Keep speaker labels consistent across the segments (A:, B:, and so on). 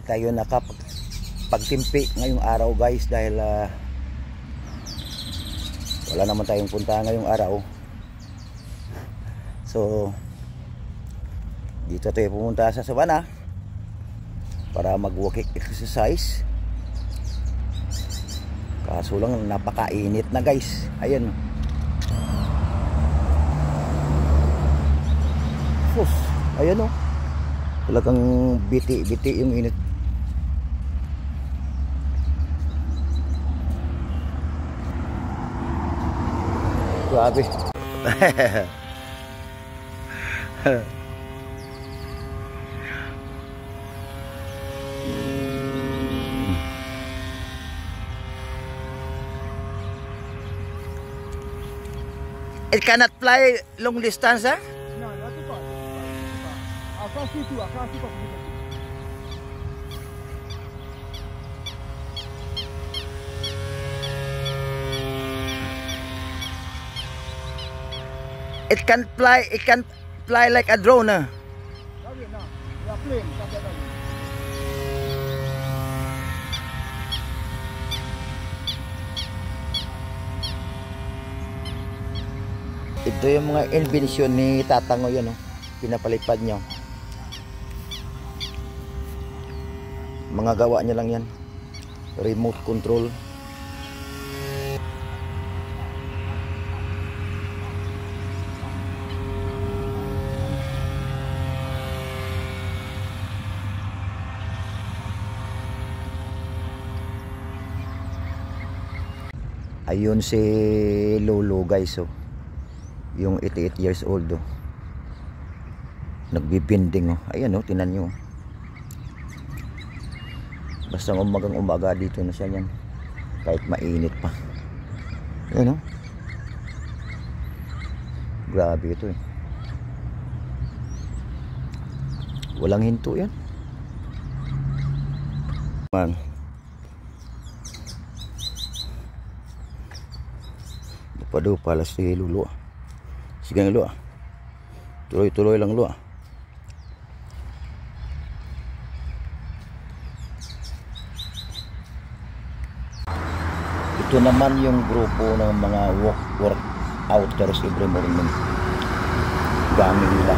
A: tayo nakapagtimpi ngayong araw guys, dahil wala naman tayong punta ngayong araw. So dito tayo pumunta sa sabana para mag-walking exercise. Kaso lang napakainit na guys. Ayan. Sus, ayan o. Talagang biti-biti yung init. Grabe. It cannot fly long distance, huh?
B: No, not at all. Across itu.
A: It can fly like a drone, huh?
B: Okay, no. Ya plane, tak ada lagi.
A: Ito yung mga invention ni Tatango, yan oh. Pinapalipad niya. Mga gawa niya lang yan. Remote control. Ayun si Lolo guys oh. Yung 88 years old oh. Nagbibinding oh. Ayan oh, tinan nyo. Basta umagang umaga dito na siya yan. Kahit mainit pa. Ayan oh. Grabe ito eh. Walang hinto yan. Man. Padu pala si Lulu. Sige nga Lulu. Tuloy-tuloy lang Lulu. Ito naman yung grupo ng mga workouters every morning. Gaming nila.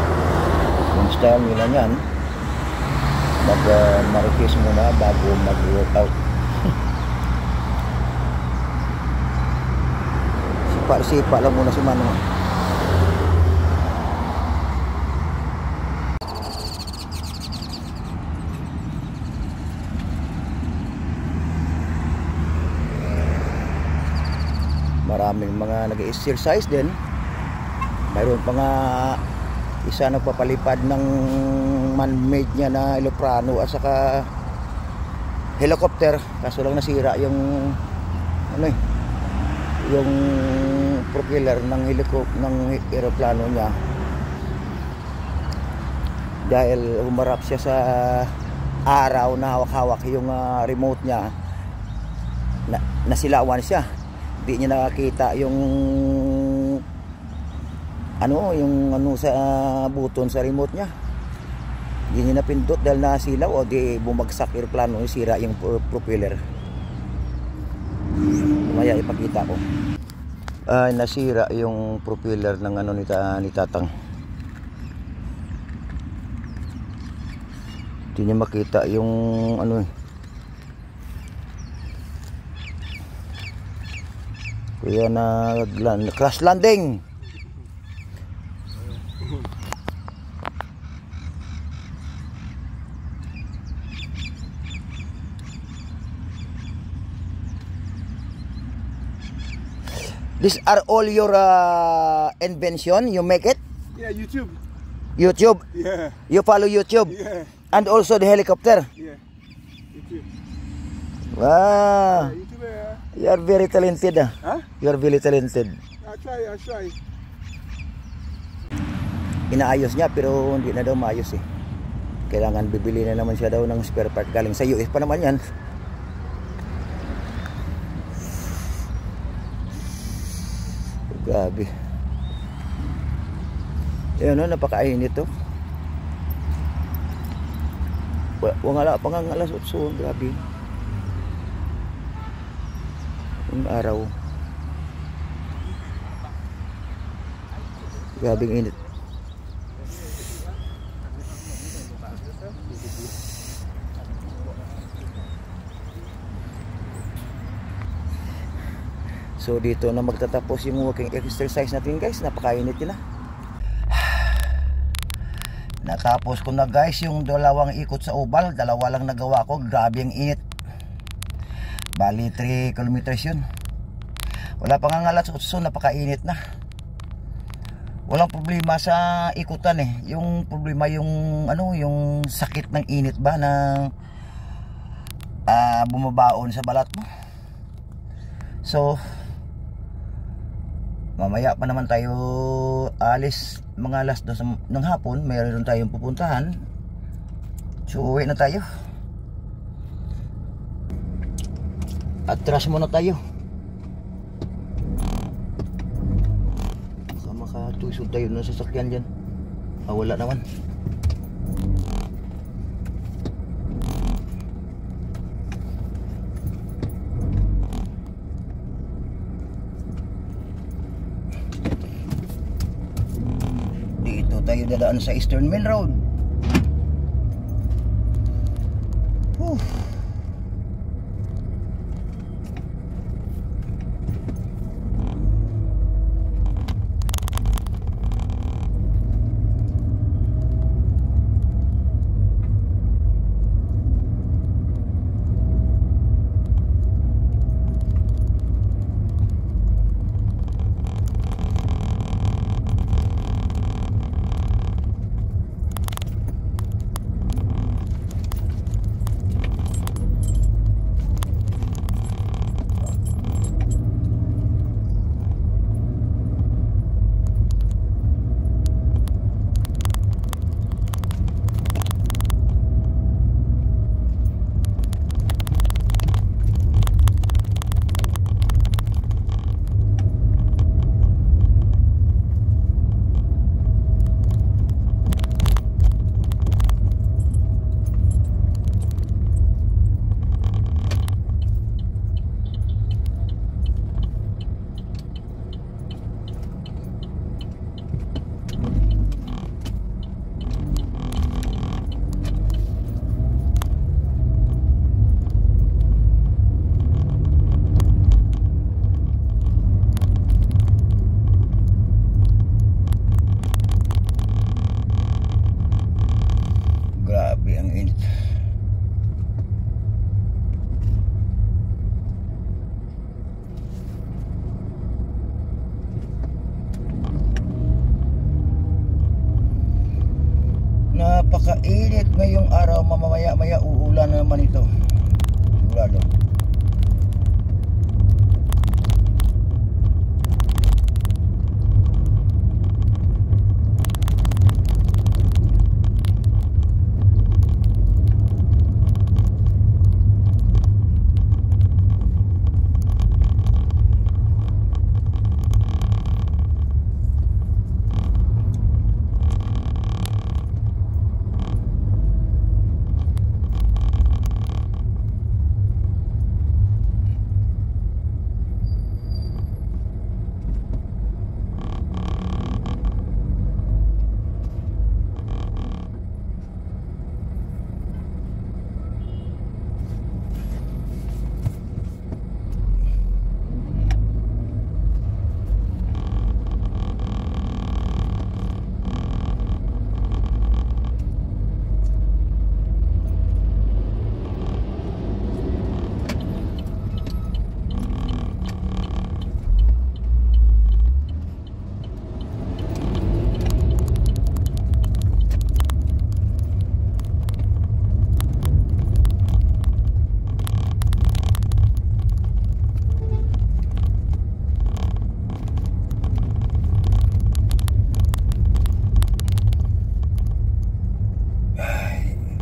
A: Yung style nila yan, mag-marikis muna bago mag-workout. Sipa lang muna si Manong. Maraming mga nag-exercise din. Mayroon pa nga isa nagpapalipad ng man-made niya na eroplano at saka helicopter. Kaso lang nasira yung ano eh, yung propeller ng eroplano niya dahil humarap siya sa araw na hawak-hawak yung remote niya, nasilawan siya. Hindi niya nakakita yung ano sa button sa remote niya. Hindi niya napindot dahil nasilaw o di bumagsak eroplano, sira yung propeller. Maya ipakita ko. Nasira yung propeller ng ano ni Tatang. Hindi niya makita yung ano eh. Kaya crash landing. These are all your invention. You make it?
B: Yeah, YouTube.
A: YouTube?
B: Yeah.
A: You follow YouTube?
B: Yeah.
A: And also the helicopter?
B: Yeah. YouTube.
A: Wow.
B: Yeah, YouTube, yeah.
A: You are very talented.
B: Huh?
A: You are very talented.
B: I try.
A: Inaayos niya pero hindi na daw maayos eh. Kailangan bibili na naman siya daw ng spare part galing sa US pa naman yan. Grabe. Ayun, napakainit to. Wala pa nga alas 8, grabe. Yung araw. Grabing init. So dito na magtatapos yung walking exercise natin guys. Napakainit yun na. Natapos ko na guys yung 2 ikot sa oval. 2 lang nagawa ko. Grabe ang init. Bali 3 kilometers yun. Wala pa nga alas 8. Napakainit na. Walang problema sa ikutan eh. Yung problema yung yung sakit ng init ba na bumabaon sa balat mo. So mamaya pa naman tayo alis, mga alas 2 ng hapon. Mayroon tayong pupuntahan. So uwi na tayo. Atras muna tayo. Baka makatusod tayo ng sasakyan dyan. Wala naman. Dito tayo dadaan sa Eastern Main Road. Grabe ang init. Napakainit ngayong araw. Mamaya-maya uulan na naman ito. Sigurado.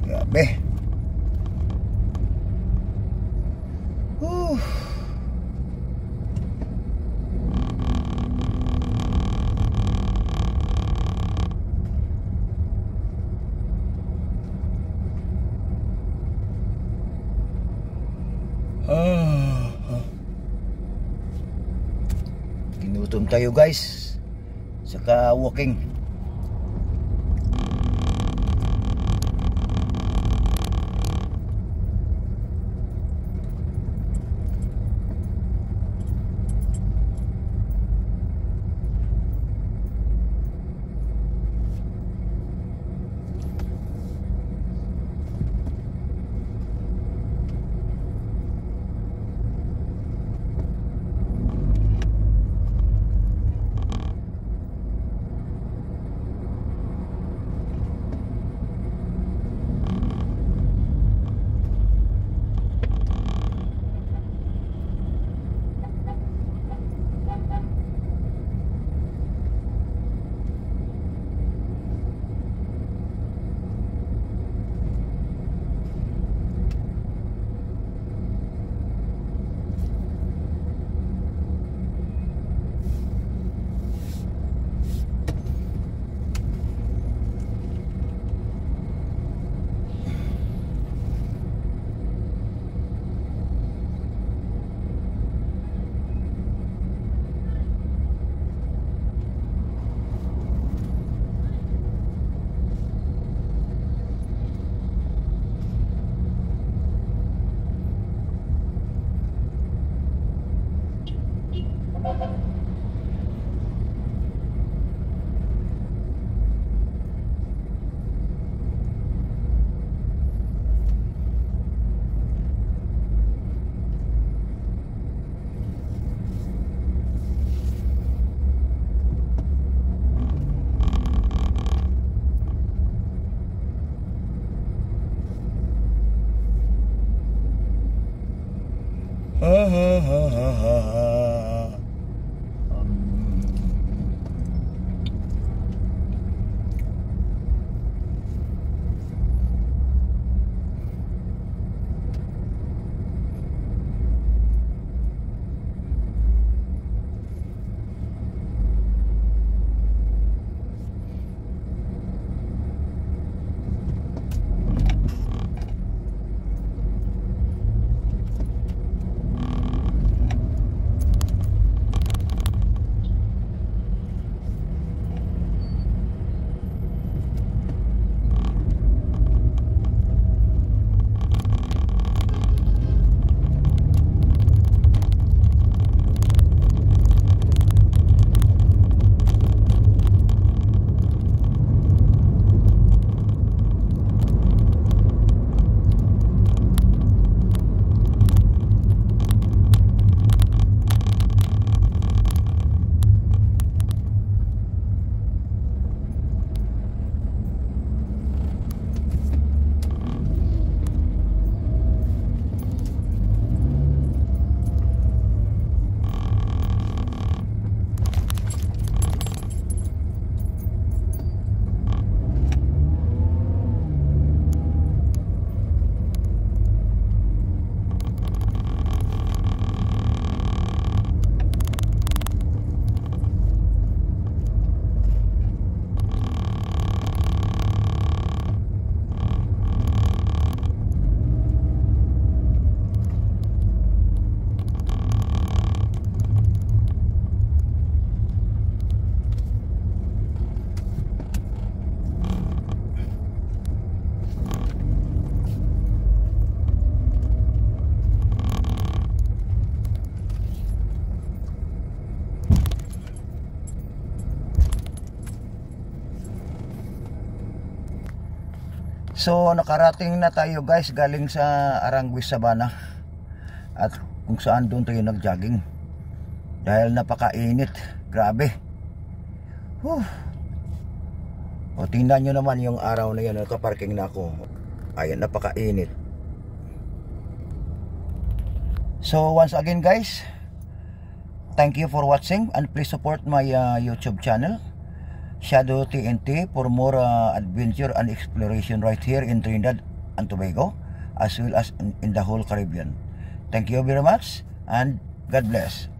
A: Grabe. Ginutom tayo guys. Saka walking. So nakarating na tayo guys galing sa Aranguis Sabana at kung saan doon tayo nag-jogging dahil napakainit, grabe. O tingnan nyo naman yung araw na yun, nakaparking na ako. Ayan, napakainit. So once again guys, thank you for watching and please support my YouTube channel Shadow TNT for more adventure and exploration right here in Trinidad and Tobago as well as in the whole Caribbean. Thank you very much and God bless.